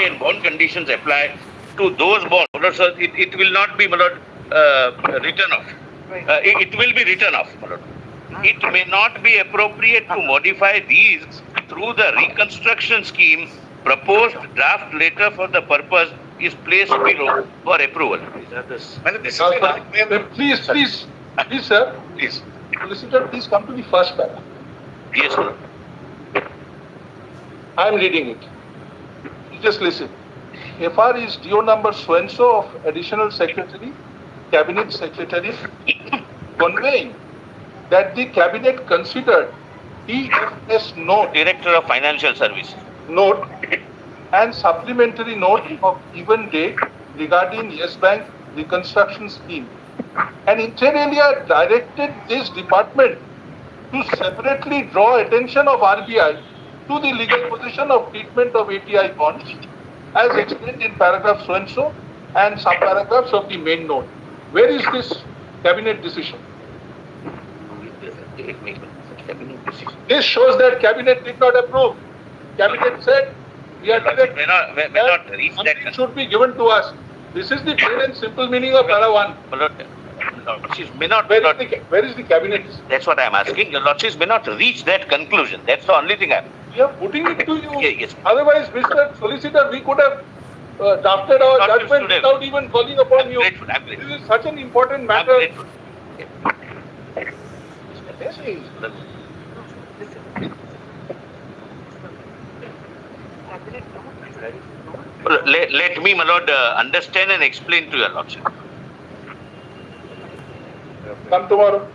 and bond conditions apply to those bonds. So it will not be written off. It will be written off. It may not be appropriate to modify these through the reconstruction scheme. Proposed draft letter for the purpose is placed below for approval. Please, sir. Please. Solicitor, please come to the first paragraph. Yes, sir. I am reading it. You just listen. FR is DO number so-and-so of Additional Secretary, Cabinet Secretary, conveying that the Cabinet considered TFS note, Director of Financial Services, note and supplementary note of given date regarding Yes Bank reconstruction scheme, and inter alia directed this department to separately draw attention of RBI to the legal position of treatment of ATI bonds as explained in paragraph so-and-so and subparagraphs of the main note. Where is this cabinet decision? This shows that cabinet did not approve. Cabinet said we are direct. May not reach that. It should be given to us. This is the plain and simple meaning of para 1. Where is the cabinet? That's what I am asking. Your Lordships may not reach that conclusion. That's the only thing I am. We are putting it to you. Yes. Otherwise, Mr. Solicitor, we could have drafted our judgment without even calling upon you. I'm grateful. This is such an important matter. Let me, my lord, understand and explain to your Lordship. Come tomorrow.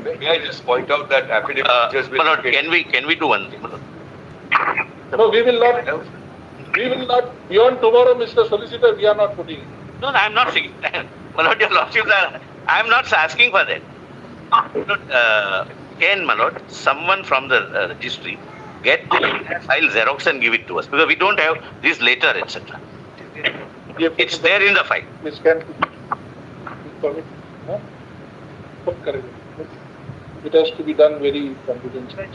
May I just point out that affidavit just my lord, can we do one thing, my lord? No, we will not. Beyond tomorrow, Mr. Solicitor, we are not putting it. No, I am not saying that. My lord, your Lordships, I am not asking for that. Can, my lord, someone from the registry get the file Xerox and give it to us? Because we don't have this later, etc. It's there in the file. Miss Can. It has to be done very confidentially.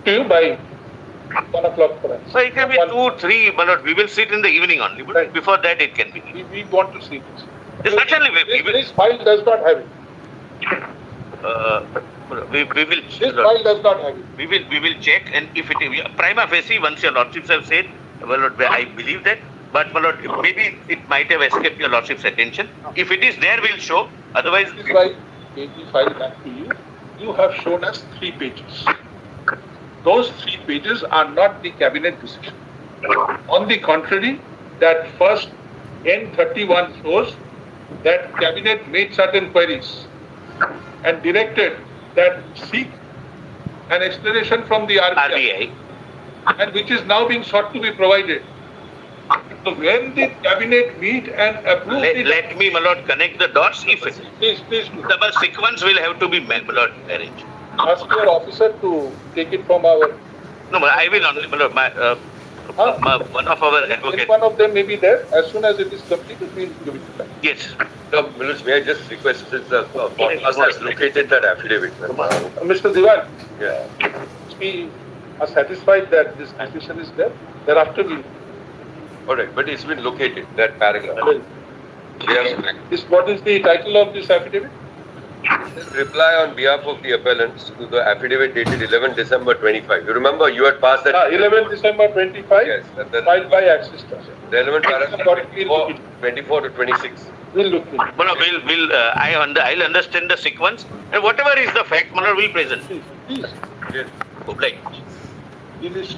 To you by 1 o'clock for us. So it can be 2, 3, my lord. We will sit in the evening only. But Right. before that, it can be. We want to see this. Certainly, we will. This file does not have it. We will. This file does not have it. We will check, and if it is prima facie, once your Lordships have said, well, Lord, I believe that. But, my lord, maybe it might have escaped your Lordship's attention. If it is there, we'll show. Otherwise, This is why we file back to you. You have shown us 3 pages. Those 3 pages are not the cabinet decision. On the contrary, that first N31 shows that cabinet made certain queries and directed that seek an explanation from the RBI, and which is now being sought to be provided. So when the cabinet meet and approve let me, my lord, connect the dots. If it, please the sequence will have to be, my lord, arranged. ask your officer to take it from our. No, I will only, my lord, one of our advocates. One of them may be there. As soon as it is completed, we will give it to them. Yes. No, may I just request since the podcast has located that affidavit. Mr. Diwan, Yeah. we are satisfied that this decision is there. Thereafter, we. All right, but it's been located, that paragraph. They have, What is the title of this affidavit? Reply on behalf of the appellants to the affidavit dated 11 December 25. You remember you had passed that. 11 December 25. Yes. Filed by Axis Trust. Relevant paragraph 24 to 26. We'll look into it. I'll understand the sequence and whatever is the fact, Manor will present. Please. Yes. Oblige. This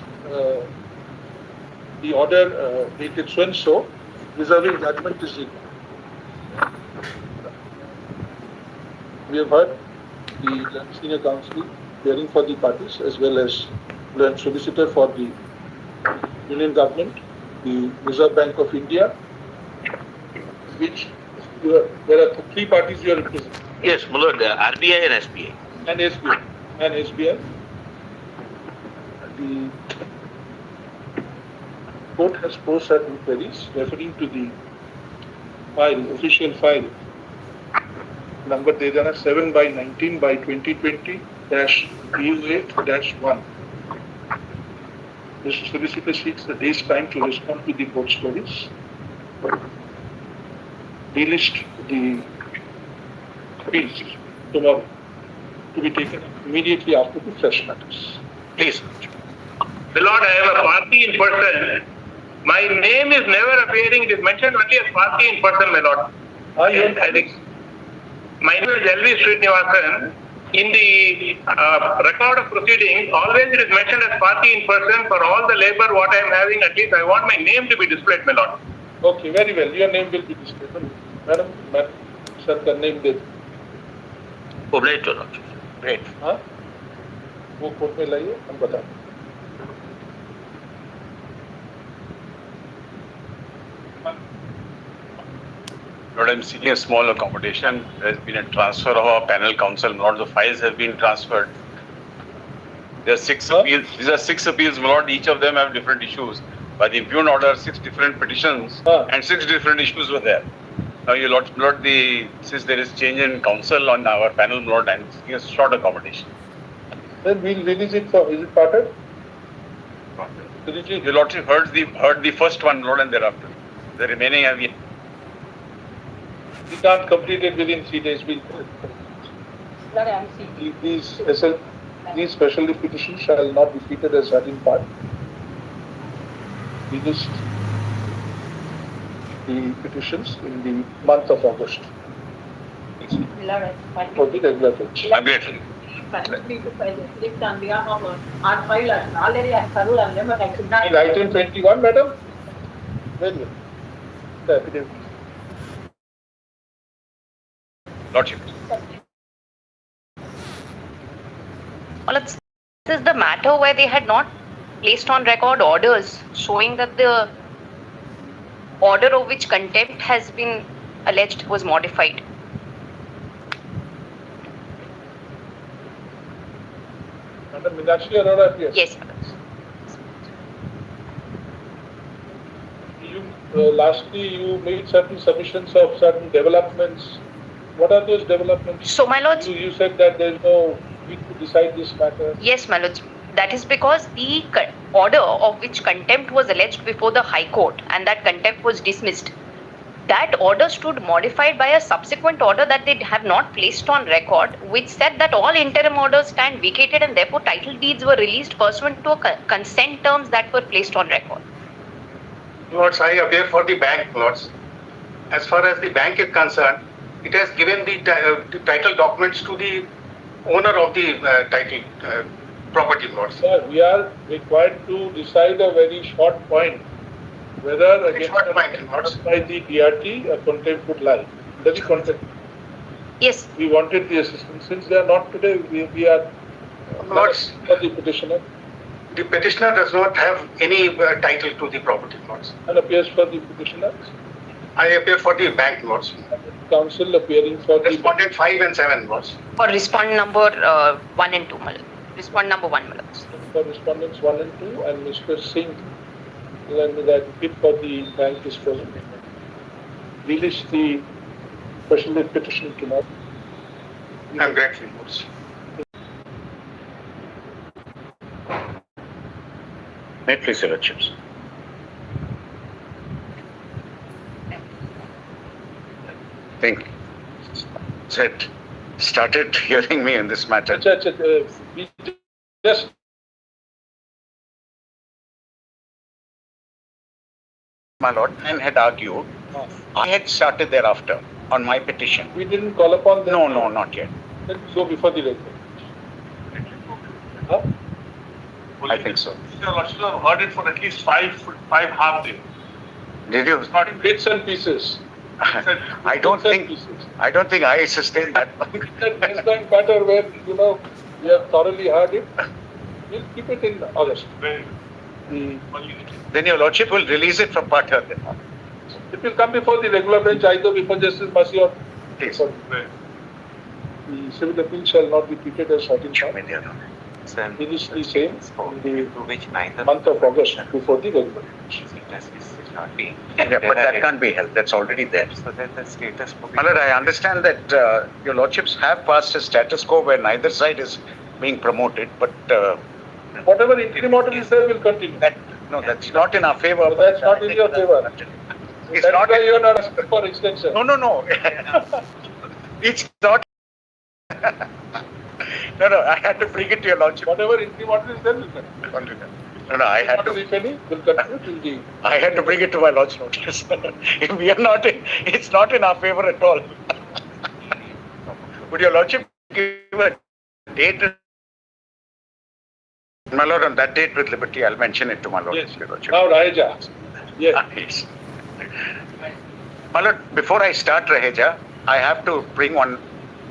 the order dated so and so, reserving judgment is equal. We have heard the senior counsel hearing for the parties as well as the solicitor for the Union government, the Reserve Bank of India, which there are three parties you are representing. Yes, my lord, RBI and SBI. And SBI. The court has posed certain queries referring to the official file, number 7/19/2020-U8-1. The solicitor seeks a day's time to respond to the court's queries. Delist the appeals tomorrow to be taken immediately after the fresh matters. Please. The Lord, I am a party in person. My name is never appearing. It is mentioned only as party in person, my Lord. I think my name is L.V. Srinivasan. In the record of proceedings, always it is mentioned as party in person. For all the labor what I am having, at least I want my name to be displayed, my Lord. Okay, very well. Your name will be displayed. Madam, sir, the name did. Oblige to Lord. Great. हाँ? वो court में लाइए, हम बता दें. Lord, I'm seeking a small accommodation. There has been a transfer of our panel counsel. Lord, the files have been transferred. There are six appeals. These are 6 appeals, my Lord. Each of them have different issues. By the impugned order, 6 different petitions and 6 different issues were there. Now, you Lord, since there is change in counsel on our panel, my Lord, I'm seeking a short accommodation. Then we'll release it for, is it parted? Your Lordship heard the first one, Lord, and thereafter. The remaining have yet. We can't complete it within 3 days. These special petitions shall not be treated as certain part. We list the petitions in the month of August. For the regular page. I'm grateful. In item 21, madam? Very well. The affidavit. Lordship. Well, this is the matter where they had not placed on record orders showing that the order of which contempt has been alleged was modified. Madam Meenakshi Arora appears. Yes, madam. Lastly, you made certain submissions of certain developments. What are those developments? So, my lords. You said that there is no need to decide this matter. Yes, my lords. That is because the order of which contempt was alleged before the High Court and that contempt was dismissed, that order stood modified by a subsequent order that they have not placed on record, which said that all interim orders stand vacated and therefore title deeds were released pursuant to consent terms that were placed on record. Lords, I appear for the bank, Lords. As far as the bank is concerned, it has given the title documents to the owner of the title property, Lords. Sir, we are required to decide a very short point whether against by the DRT a contempt would lie. Does it contempt? Yes. We wanted the assistance. Since they are not today, we are Lords, for the petitioner. the petitioner does not have any title to the property, Lords. And appears for the petitioner. I appear for the bank, Lords. Counsel appearing for the Respondent 5 and 7, Lords. For respondent number 1 and 2, my lord. Respondent number 1, my lords. for respondents 1 and 2, and Mr. Singh, that bid for the bank is present. Release the special petition tomorrow. I'm grateful, Lords. May it please, Your Lordships. Think. Set. started hearing me in this matter. We just My lord, and had argued. I had started thereafter on my petition. we didn't call upon them. No, not yet. Let it go before the regulator. Huh? I think so. I should have heard it for at least five half days. Did you? Not in bits and pieces. I don't think I sustained that. That baseline matter where, we have thoroughly heard it, we'll keep it in August. Then your lordship will release it from Pathar. It will come before the regular bench, either before Justice Masi or Please. the civil appeal shall not be treated as short in time. Initially same in the month of August before the regular bench. Yeah, but that can't be held. That's already there. So then the status My lord, I understand that your lordships have passed a status quo where neither side is being promoted, but Whatever interim order is there will continue. that's not in our favor. So that's not in your favor. It's That's not. why you are not asking for extension. No. It's not. No. I had to bring it to your lordship. Whatever interim order is there will continue. No. I had Order, to. if any, will continue till the. I had to bring it to my lord's notice. We are not. It's not in our favor at all. Would your lordship give a date? My lord, on that date with liberty, I'll mention it to my lord. Yes. Your lordship. Now, Raheja. Yes. Yes. My lord, before I start Raheja, I have to bring one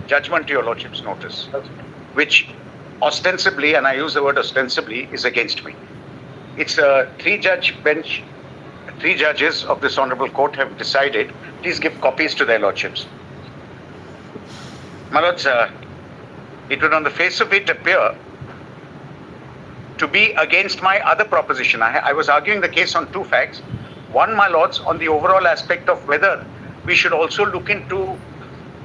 judgment to your lordship's notice, which ostensibly, and I use the word ostensibly, is against me. It's a three-judge bench. 3 judges of this honorable court have decided. Please give copies to their lordships. My lords, it would on the face of it appear to be against my other proposition. I was arguing the case on 2 facts. One, my lords, on the overall aspect of whether we should also look into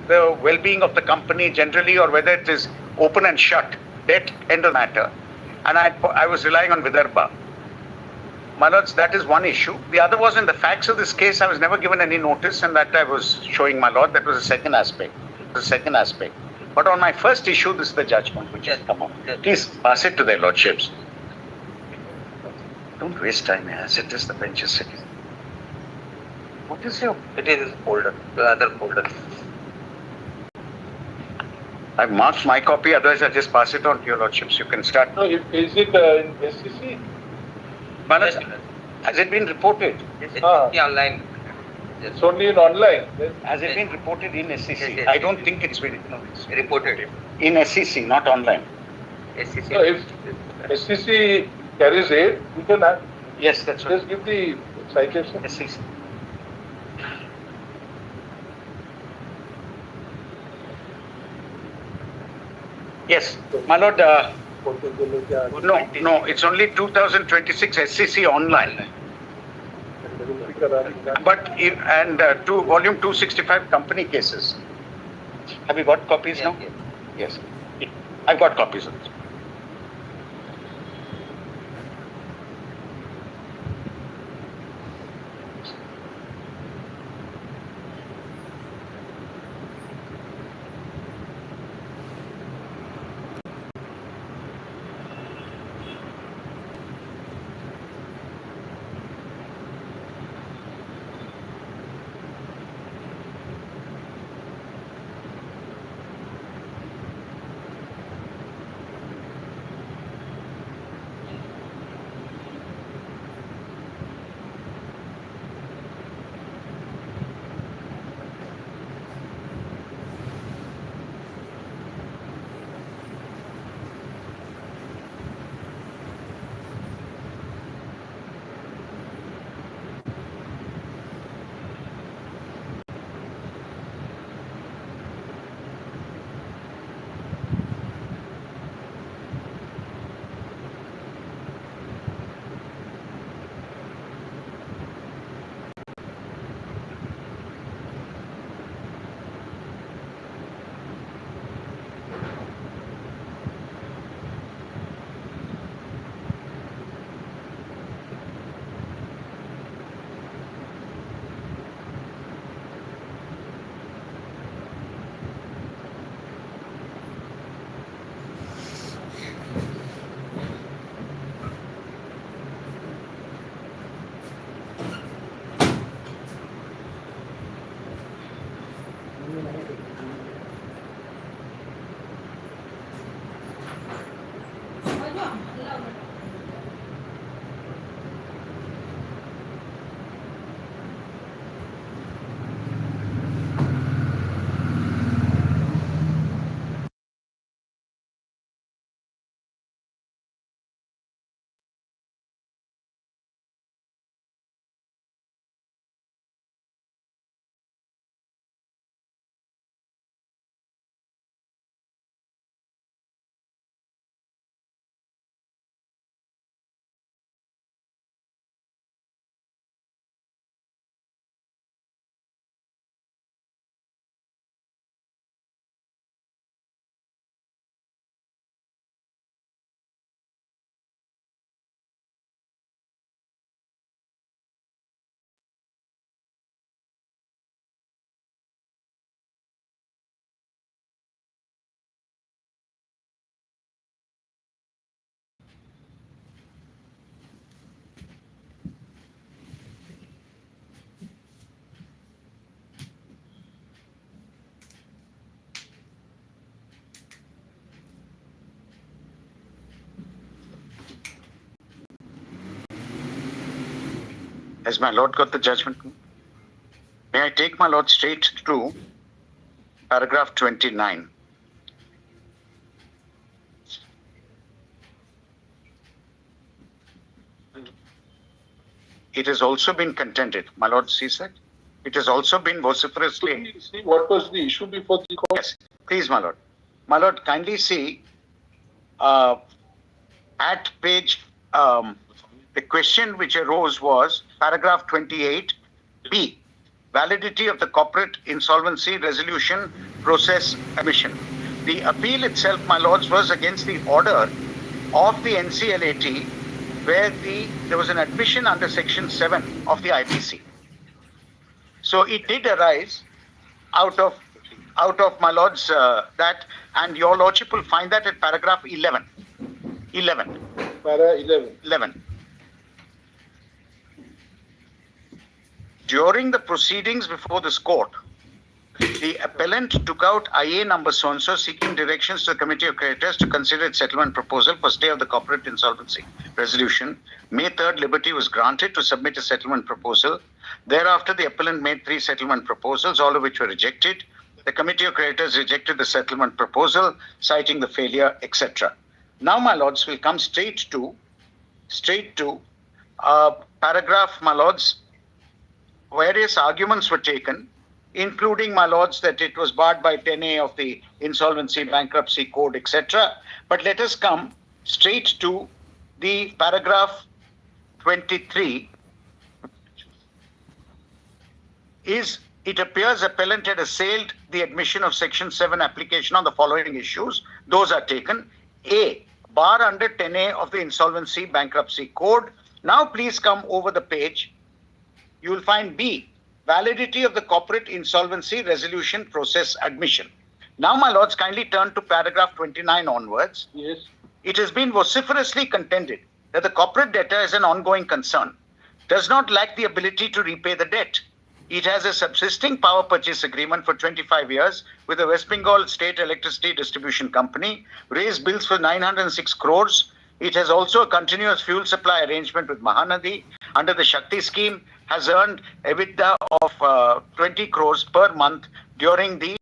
the well-being of the company generally, or whether it is open and shut, that end of the matter. And I was relying on Vidarbha. My lords, that is one issue. The other was in the facts of this case, I was never given any notice, and that I was showing my lord. That was the second aspect. But on my first issue, this is the judgment which has come up. Please pass it to their lordships. Don't waste time, as it is the bench is sitting. What is your... It is folder, the other folder. I've marked my copy, otherwise I'll just pass it on to your lordships. You can start. No, is it in SCC? Manas, has it been reported? It's Ah. online. It's only in online. Has it been reported in SCC? Yes. I don't think it's been Reported. in SCC, not online. SCC. So if SCC carries it, we can Yes, that's right. just give the citation. SCC. Yes, my lord, no, it's only 2026 SCC online. But, volume 265 company cases. Have you got copies now? Yes. I've got copies of this. Has my lord got the judgment? May I take my lord straight to paragraph 29? It has also been contended, my lord sees that? It has also been vociferously. See what was the issue before the court? Yes, please, my lord. My lord, kindly see at page, the question which arose was paragraph 28B, validity of the corporate insolvency resolution process admission. The appeal itself, my lords, was against the order of the NCLAT where there was an admission under section 7 of the IPC. So it did arise out of my lords that, and your lordship will find that at paragraph 11. Para 11. During the proceedings before this court, the appellant took out IA number so-and-so seeking directions to the Committee of Creditors to consider its settlement proposal for stay of the corporate insolvency resolution. May 3rd, liberty was granted to submit a settlement proposal. Thereafter, the appellant made 3 settlement proposals, all of which were rejected. The Committee of Creditors rejected the settlement proposal, citing the failure, etc. Now, my lords, will come straight to paragraph, my lords. Various arguments were taken, including, my lords, that it was barred by 10A of the Insolvency Bankruptcy Code, etc. But let us come straight to the paragraph 23. It appears appellant had assailed the admission of section 7 application on the following issues. Those are taken. A, bar under 10A of the Insolvency Bankruptcy Code. Now please come over the page. You will find B, validity of the corporate insolvency resolution process admission. Now, my lords, kindly turn to paragraph 29 onwards. Yes. It has been vociferously contended that the corporate debtor is an ongoing concern, does not lack the ability to repay the debt. It has a subsisting power purchase agreement for 25 years with the West Bengal State Electricity Distribution Company, raised bills for 906 crores. It has also a continuous fuel supply arrangement with Mahanadi under the Shakti scheme, has earned EBITDA of 20 crores per month during the